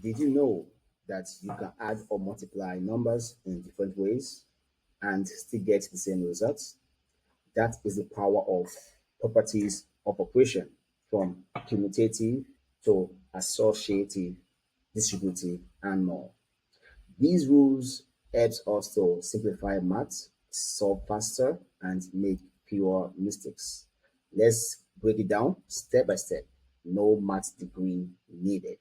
Did you know that you can add or multiply numbers in different ways and still get the same results? That is the power of properties of operation, from commutative to associative, distributive, and more. These rules help us to simplify math, solve faster, and make fewer mistakes. Let's break it down step by step. No math degree needed.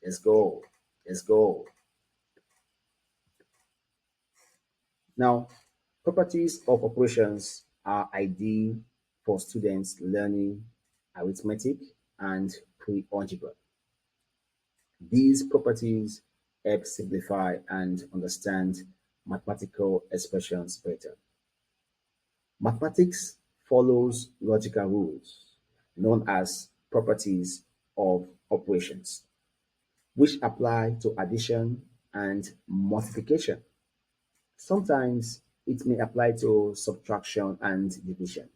Let's go. Let's go. Now, properties of operations are ideal for students learning arithmetic and pre-algebra. These properties help simplify and understand mathematical expressions better. Mathematics follows logical rules known as properties of operations, which apply to addition and multiplication. Sometimes it may apply to subtraction and division.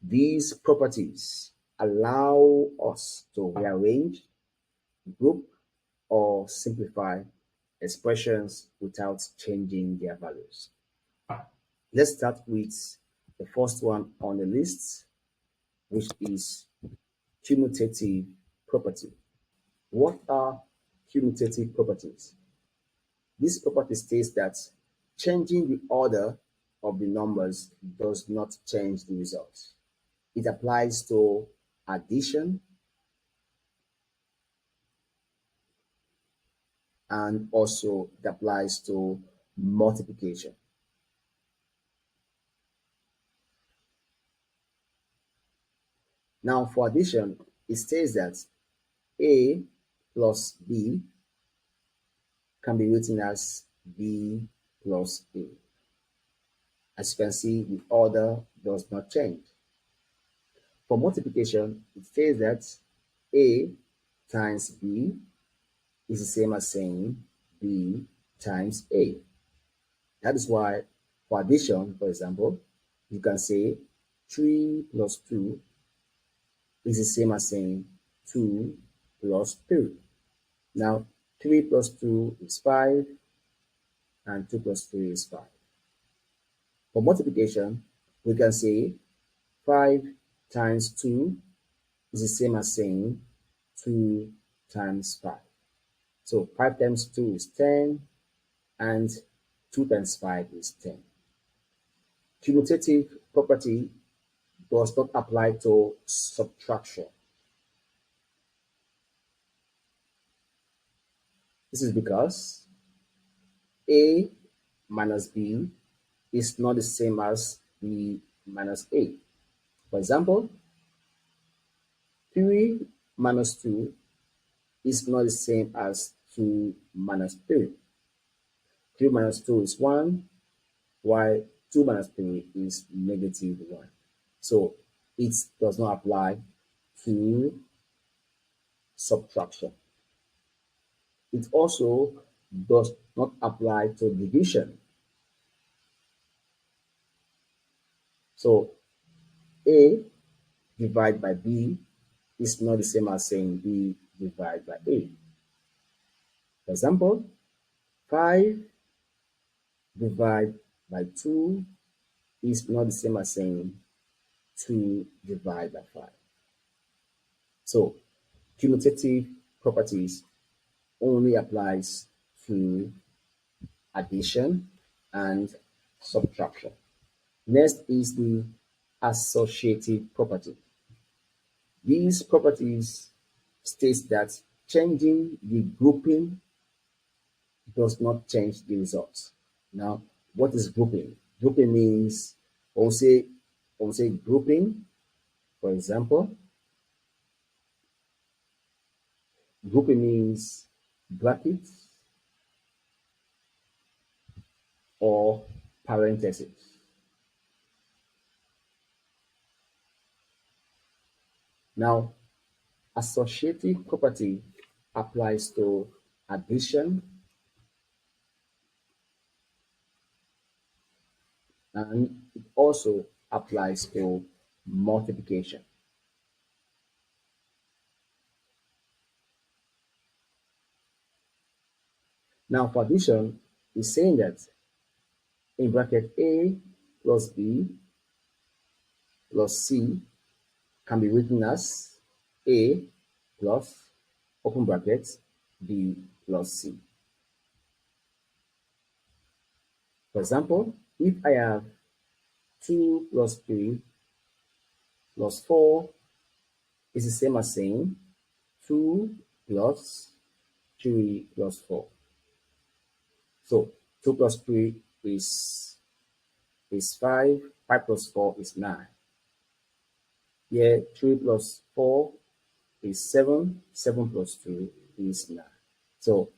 These properties allow us to rearrange, group, or simplify expressions without changing their values. Let's start with the first one on the list, which is commutative property. What are commutative properties? This property states that changing the order of the numbers does not change the results. It applies to addition and also it applies to multiplication. Now, for addition, it states that A plus B can be written as B plus A. As you can see, the order does not change. For multiplication, it says that A times B is the same as saying B times A. That is why for addition, for example, you can say 3 plus 2 is the same as saying 2 plus 3. Now, 3 plus 2 is 5, and 2 plus 3 is 5. For multiplication, we can say 5 times 2 is the same as saying 2 times 5. So 5 times 2 is 10, and 2 times 5 is 10. Commutative property does not apply to subtraction. This is because A minus B is not the same as B minus A. For example, 3 minus 2 is not the same as 2 minus 3. 3 minus 2 is 1, while 2 minus 3 is negative 1. So it does not apply to subtraction. It also does not apply to division. So A divided by B is not the same as saying B divided by A. For example, 5 divided by 2 is not the same as saying 2 divided by 5. So commutative properties only applies to addition and subtraction. Next is the associative property. These properties state that changing the grouping does not change the results. Now, what is grouping? Grouping means when we say grouping, for example, grouping means brackets or parentheses. Now, associative property applies to addition and it also applies to multiplication. Now for addition, is saying that in bracket A plus B plus C can be written as A plus open bracket B plus C. For example, if I have 2 plus 3 plus 4 is the same as saying 2 plus 3 plus 4. So 2 plus 3 is 5, 5 plus 4 is 9. Here 3 plus 4 is 7, 7 plus 2 is 9. So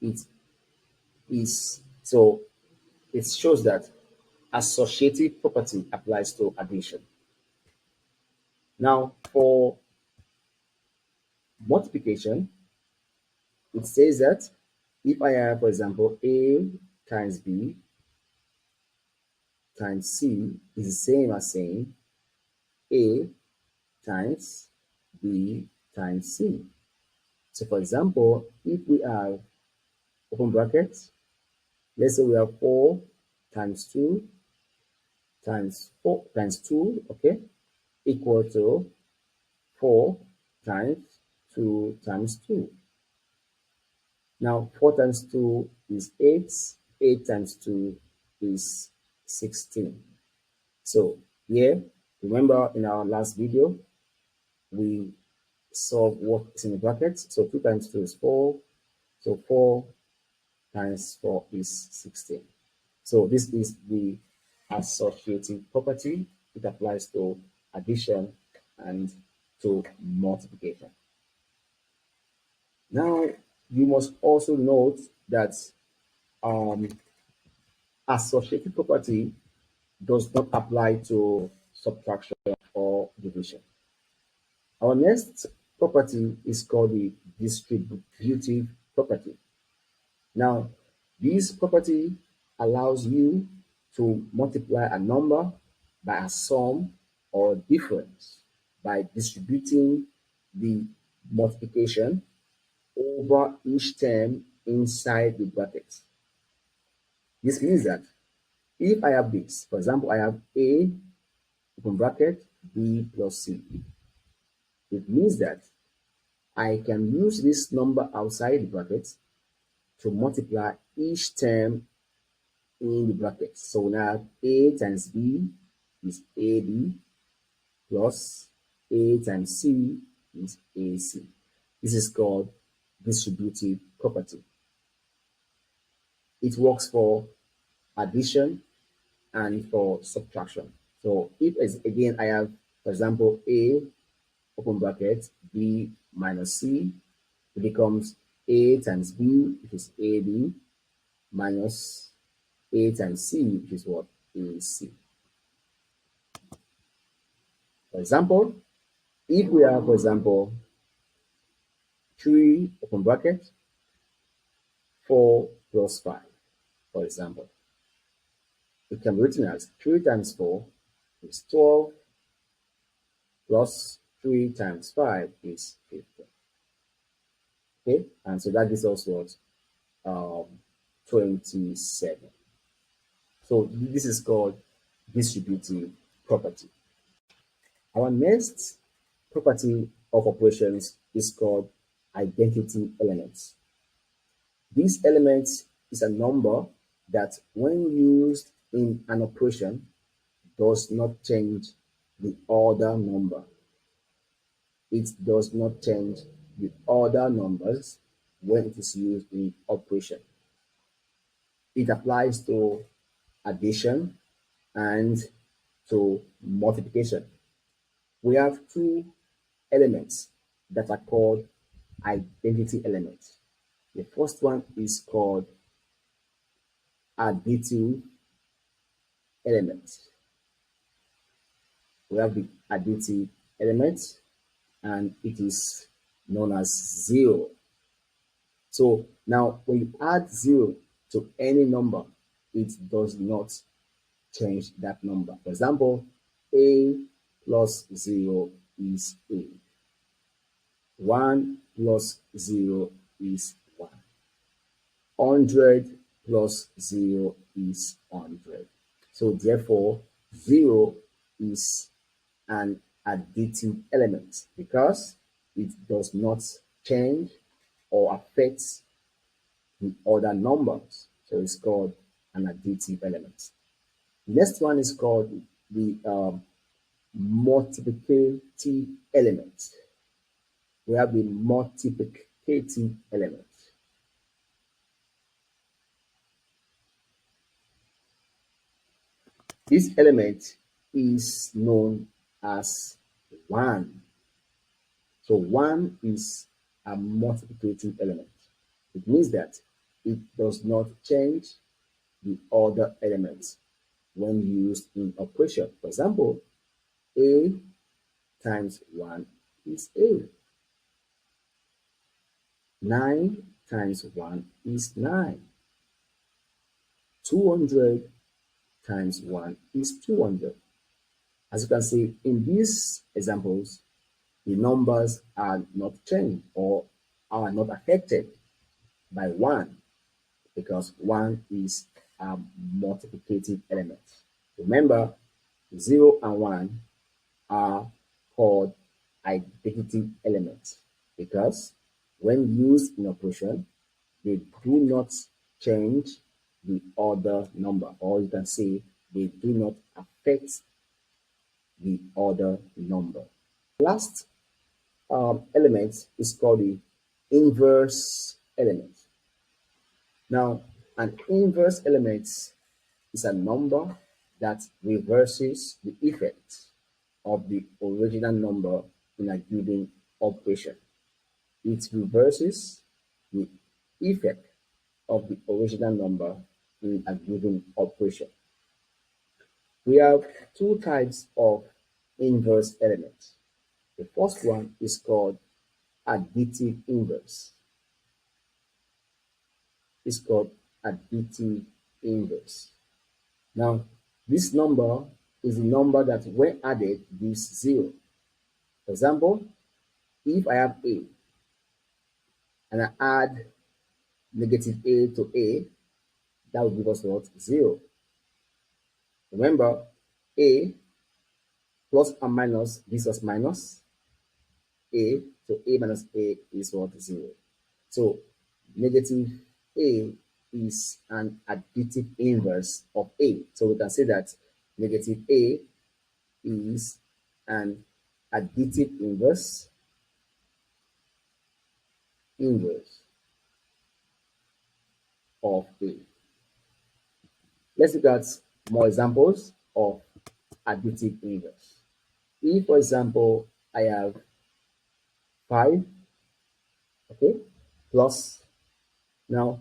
it it shows that associative property applies to addition. Now for multiplication, it says that if I have, for example, A times B times C is the same as saying A times B times C. So for example, if we have open brackets, let's say we have 4 times 2 times 4 times 2, okay, equal to 4 times 2 times 2. Now 4 times 2 is 8, 8 times 2 is 16. So here, remember in our last video, we solve what is in the brackets. So 2 times 2 is 4. So 4 times 4 is 16. So this is the associative property. It applies to addition and to multiplication. Now, you must also note that associative property does not apply to subtraction or division. Our next property is called the distributive property. Now, this property allows you to multiply a number by a sum or difference by distributing the multiplication over each term inside the bracket. This means that if I have this, for example, I have A open bracket B plus C, it means that I can use this number outside the bracket to multiply each term in the bracket. So now A times B is AB plus A times C is AC. This is called distributive property. It works for addition and for subtraction. So if again I have, for example, A open bracket B minus C, it becomes A times B, which is AB, minus A times C, which is what? AC. For example, if we have, for example, 3 open bracket 4 plus 5, for example, it can be written as 3 times 4 is 12 plus 3 times 5 is 15. Okay, and so that gives us what? 27. So this is called distributive property. Our next property of operations is called identity elements. This element is a number that, when used in an operation, does not change the order number. It does not change the order numbers when it is used in operation. It applies to addition and to multiplication. We have two elements that are called identity elements. The first one is called additive element. We have the additive element, and it is known as 0. So now when you add 0 to any number, it does not change that number. For example, A plus 0 is A. 1 plus 0 is 1. 100 plus 0 is 100. So therefore, 0 is an additive element because it does not change or affect the other numbers. So it's called an additive element. Next one is called the multiplicative element. We have the multiplicative element. This element is known as 1. So 1 is a multiplicative element. It means that it does not change the other elements when used in operation. For example, A times 1 is A. 9 times 1 is 9. 200 times 1 is 200. As you can see in these examples, the numbers are not changed or are not affected by 1 because 1 is a multiplicative element. Remember, 0 and 1 are called identity elements because when used in operation, they do not change the other number, or you can say they do not affect the other number. Last element is called the inverse element. Now, an inverse element is a number that reverses the effect of the original number in a given operation. It reverses the effect of the original number in a given operation. We have two types of inverse elements. The first one is called additive inverse. It's called additive inverse. Now, this number is the number that when added gives 0. For example, if I have A and I add negative A to A, that will give us what? 0. Remember, A plus and minus gives us minus A, so A minus A is what? 0. So negative A is an additive inverse of A. So we can say that negative A is an additive inverse of A. Let's look at more examples of additive inverse. If, for example, I have 5, okay, plus, now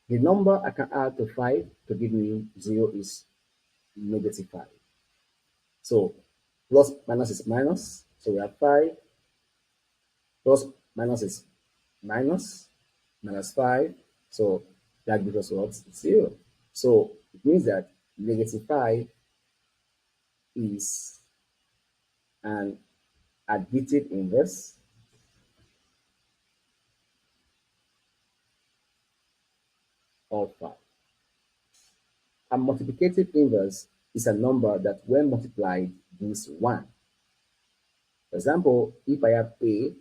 the number I can add to 5 to give me 0 is negative 5. So plus minus is minus. So we have 5 plus minus is minus 5. So that gives us what? 0. So it means that negative 5 is an additive inverse of 5. A multiplicative inverse is a number that when multiplied gives 1. For example, if I have A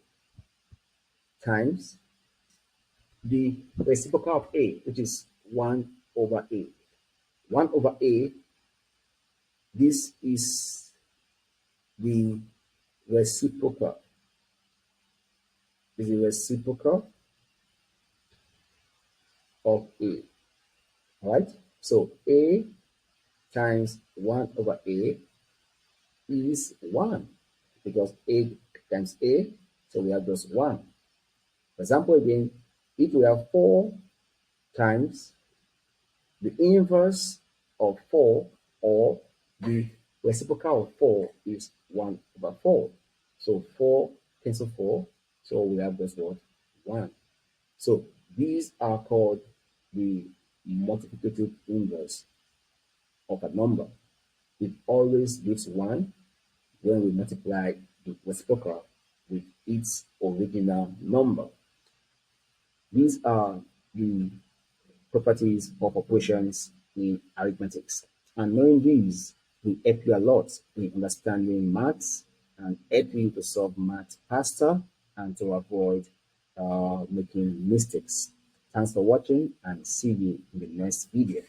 times the reciprocal of A, which is 1 over A. 1 over A, this is the reciprocal. This is the reciprocal of A. All right? So A times 1 over A is 1 because A times A, so we have just 1. For example, again, if we have 4 times the inverse of 4 or the reciprocal of 4 is 1 over 4. So 4 cancel 4, so we have just what? 1. So these are called the multiplicative inverse of a number. It always gives 1 when we multiply the reciprocal with its original number. These are the properties of operations in arithmetic. And knowing these will help you a lot in understanding maths and help you to solve math faster and to avoid making mistakes. Thanks for watching and see you in the next video.